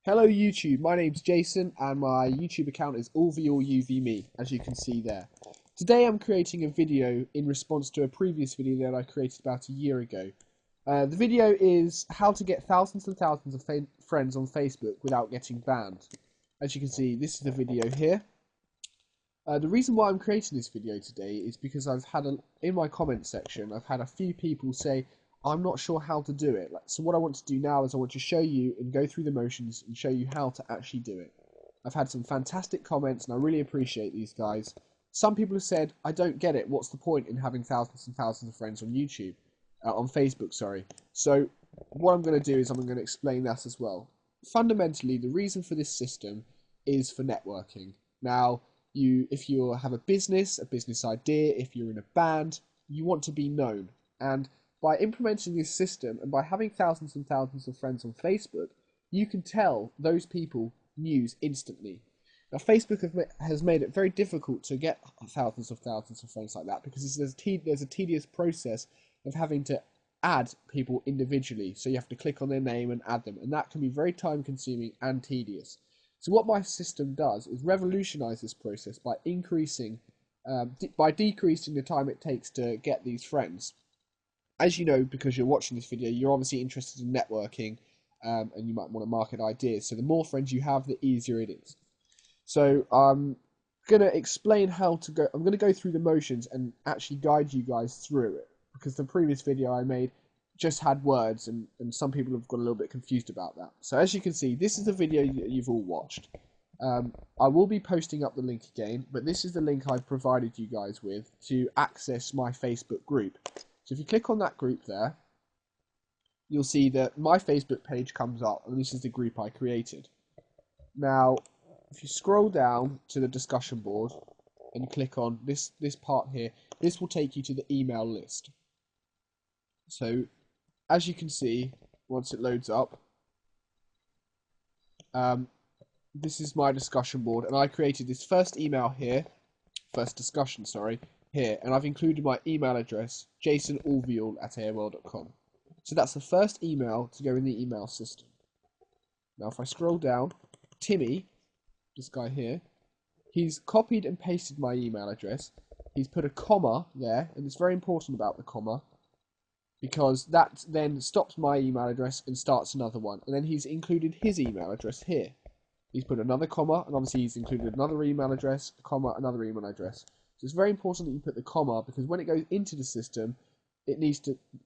Hello YouTube, my name's Jason and my YouTube account is allvalluvme, as you can see there. Today I'm creating a video in response to a previous video that I created about a year ago. The video is how to get thousands and thousands of friends on Facebook without getting banned. As you can see, this is the video here. The reason why I'm creating this video today is because in my comments section, I've had a few people say, I'm not sure how to do it. So what I want to do now is I want to show you and go through the motions and show you how to actually do it. I've had some fantastic comments and I really appreciate these guys. Some people have said, I don't get it. What's the point in having thousands and thousands of friends on YouTube? On Facebook, sorry. So what I'm going to do is I'm going to explain that as well. Fundamentally, the reason for this system is for networking. Now, if you have a business idea, if you're in a band, you want to be known. And by implementing this system and by having thousands and thousands of friends on Facebook, you can tell those people news instantly. Now, Facebook has made it very difficult to get thousands of friends like that because there's a tedious process of having to add people individually. So you have to click on their name and add them, and that can be very time consuming and tedious. So what my system does is revolutionize this process by decreasing the time it takes to get these friends. As you know, because you're watching this video, you're obviously interested in networking, and you might want to market ideas. So the more friends you have, the easier it is. So I'm going to explain how to go. I'm going to go through the motions and actually guide you guys through it, because the previous video I made just had words, and some people have got a little bit confused about that. So as you can see, this is the video that you've all watched. I will be posting up the link again, but this is the link I've provided you guys with to access my Facebook group. So if you click on that group there, you'll see that my Facebook page comes up, and this is the group I created. Now, if you scroll down to the discussion board and click on this part here, this will take you to the email list. So, as you can see, once it loads up, this is my discussion board, and I created this first discussion, here, and I've included my email address, jasonallvall@aol.com. So that's the first email to go in the email system. Now if I scroll down, Timmy, this guy here, he's copied and pasted my email address. He's put a comma there, and it's very important about the comma, because that then stops my email address and starts another one. And then he's included his email address here. He's put another comma, and obviously he's included another email address, a comma, another email address. So it's very important that you put the comma, because when it goes into the system,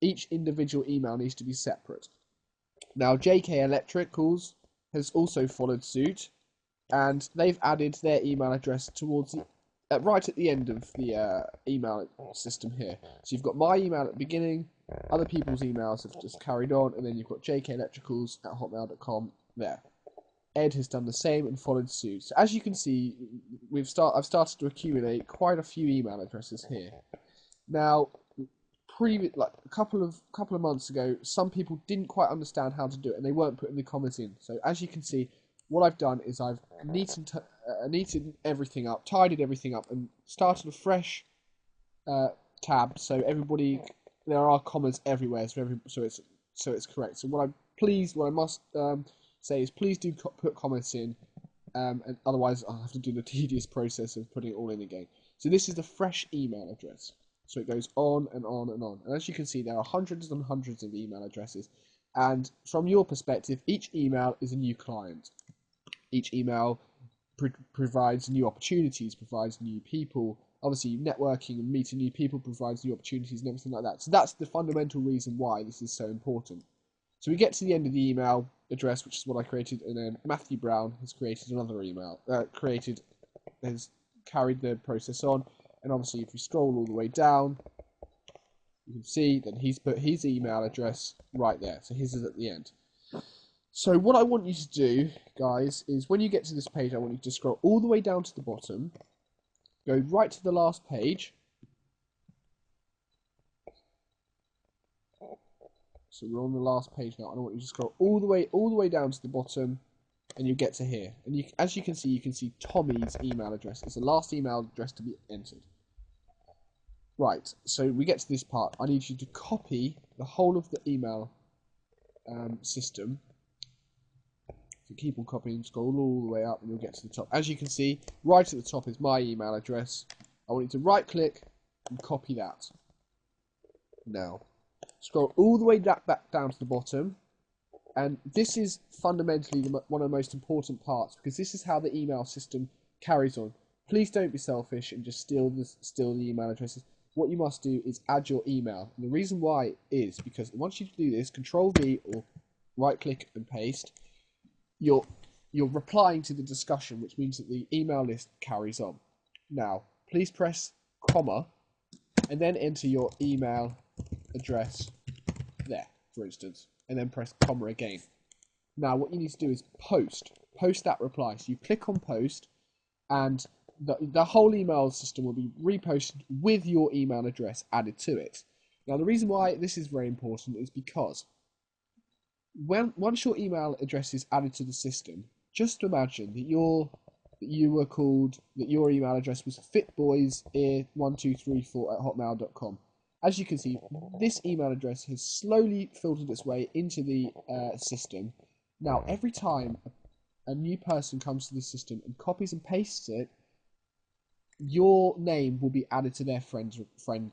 each individual email needs to be separate. Now, JK Electricals has also followed suit, and they've added their email address towards right at the end of the email system here. So you've got my email at the beginning, other people's emails have just carried on, and then you've got jkelectricals@hotmail.com there. Ed has done the same and followed suit. So as you can see, I've started to accumulate quite a few email addresses here. Now, a couple of months ago, some people didn't quite understand how to do it, and they weren't putting the commas in. So as you can see, what I've done is I've neated everything up, tidied everything up, and started a fresh tab. So there are commas everywhere, so it's correct. So what I must say is please do put comments in, and otherwise I'll have to do the tedious process of putting it all in again. So this is the fresh email address. So it goes on and on and on. And as you can see, there are hundreds and hundreds of email addresses. And from your perspective, each email is a new client. Each email provides new opportunities, provides new people. Obviously, networking and meeting new people provides new opportunities and everything like that. So that's the fundamental reason why this is so important. So we get to the end of the email address, which is what I created, and then Matthew Brown has created another email, has carried the process on, and obviously if we scroll all the way down, you can see that he's put his email address right there, so his is at the end. So what I want you to do, guys, is when you get to this page, I want you to scroll all the way down to the bottom, go right to the last page. So we're on the last page now, and I want you to scroll all the way down to the bottom, and you get to here. And as you can see Tommy's email address is the last email address to be entered. Right, so we get to this part. I need you to copy the whole of the email system. If So keep on copying, scroll all the way up and you'll get to the top. As you can see, right at the top is my email address. I want you to right click and copy that. Now, scroll all the way back down to the bottom. And this is fundamentally one of the most important parts, because this is how the email system carries on. Please don't be selfish and just steal the email addresses. What you must do is add your email. And the reason why is because once you do this, Control V or right click and paste, you're replying to the discussion, which means that the email list carries on. Now, please press comma and then enter your email address there, for instance, and then press comma again. Now, what you need to do is post that reply. So you click on post, and the whole email system will be reposted with your email address added to it. Now, the reason why this is very important is because once your email address is added to the system, just imagine that your email address was fitboysear1234@hotmail.com. As you can see, this email address has slowly filtered its way into the system. Now, every time a new person comes to the system and copies and pastes it, your name will be added to their friend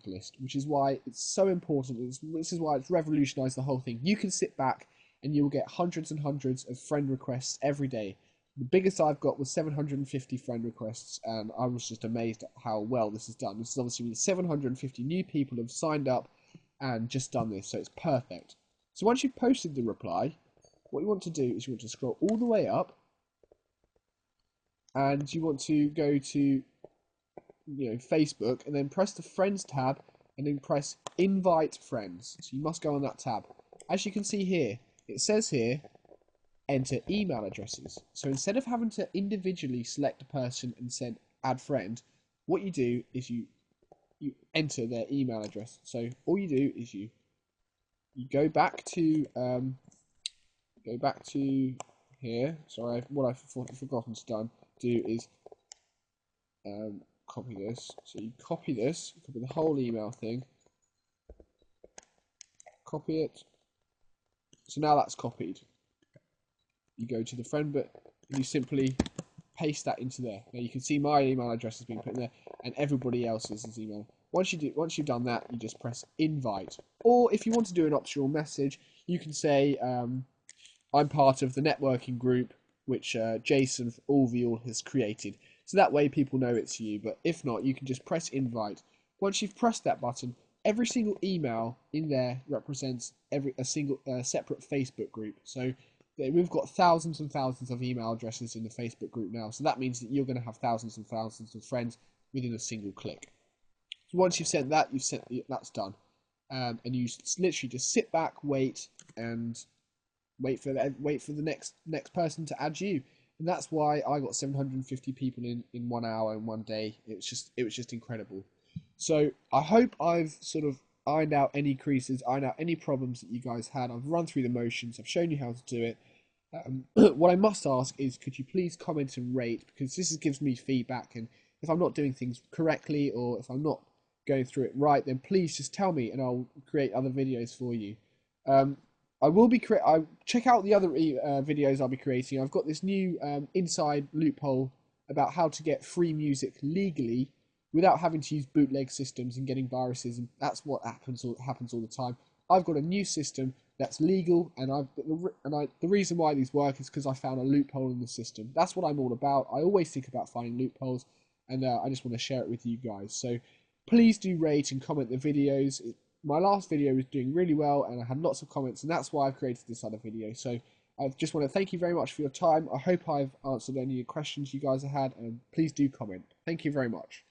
list, which is why it's so important. This is why it's revolutionized the whole thing. You can sit back and you will get hundreds and hundreds of friend requests every day. The biggest I've got was 750 friend requests, and I was just amazed at how well this is done. This is obviously 750 new people have signed up and just done this, so it's perfect. So once you've posted the reply, what you want to do is you want to scroll all the way up, and you want to go to Facebook, and then press the Friends tab, and then press Invite Friends. So you must go on that tab. As you can see here, it says here, enter email addresses. So instead of having to individually select a person and send add friend, what you do is you enter their email address. So all you do is you go back to here. Sorry, what I've forgotten to do is copy this. So you copy this, copy the whole email thing, copy it. So now that's copied. You go to the friend book and you simply paste that into there. Now you can see my email address has been put in there, and everybody else's is email. Once you've done that, you just press invite. Or if you want to do an optional message, you can say I'm part of the networking group which Jason Allvial has created. So that way people know it's you. But if not, you can just press invite. Once you've pressed that button, every single email in there represents a single separate Facebook group. So we've got thousands and thousands of email addresses in the Facebook group now. So that means that you're going to have thousands and thousands of friends within a single click. So once you've sent that, that's done. And you literally just sit back, wait for the next person to add you. And that's why I got 750 people in 1 hour in one day. It was just incredible. So I hope I've sort of ironed out any creases, ironed out any problems that you guys had. I've run through the motions. I've shown you how to do it. What I must ask is, could you please comment and rate, because this gives me feedback, and if I'm not doing things correctly or if I'm not going through it right, then please just tell me and I'll create other videos for you. I check out the other videos I'll be creating. I've got this new inside loophole about how to get free music legally without having to use bootleg systems and getting viruses, and that's what happens all the time. I've got a new system that's legal, and the reason why these work is because I found a loophole in the system. That's what I'm all about. I always think about finding loopholes, and I just want to share it with you guys. So please do rate and comment the videos. My last video was doing really well, and I had lots of comments, and that's why I've created this other video. So I just want to thank you very much for your time. I hope I've answered any questions you guys have had, and please do comment. Thank you very much.